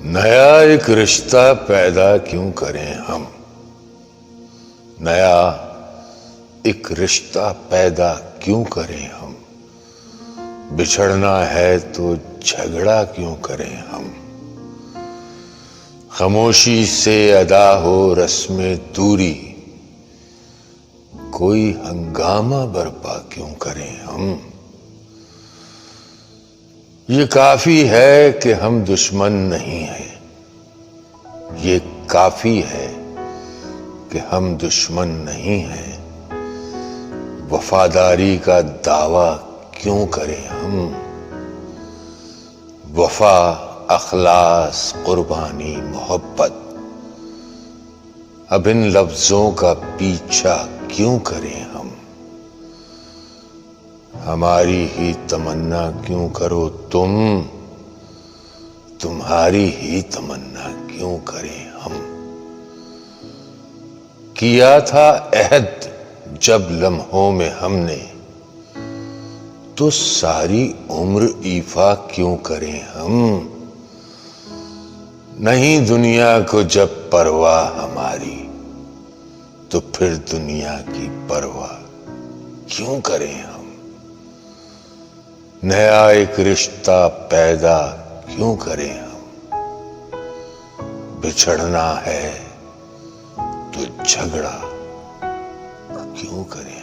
नया एक रिश्ता पैदा क्यों करें हम। नया एक रिश्ता पैदा क्यों करें हम। बिछड़ना है तो झगड़ा क्यों करें हम। खामोशी से अदा हो रस्मे दूरी, कोई हंगामा बर्पा क्यों करें हम। ये काफी है कि हम दुश्मन नहीं हैं, ये काफी है कि हम दुश्मन नहीं हैं। वफादारी का दावा क्यों करें हम। वफा, अखलास, कुर्बानी, मोहब्बत, अब इन लफ्जों का पीछा क्यों करें हम। हमारी ही तमन्ना क्यों करो तुम, तुम्हारी ही तमन्ना क्यों करें हम। किया था अहद जब लम्हों में हमने, तो सारी उम्र ईफा क्यों करें हम। नहीं दुनिया को जब परवाह हमारी, तो फिर दुनिया की परवाह क्यों करें हम। नया एक रिश्ता पैदा क्यों करें हम। बिछड़ना है तो झगड़ा क्यों करें।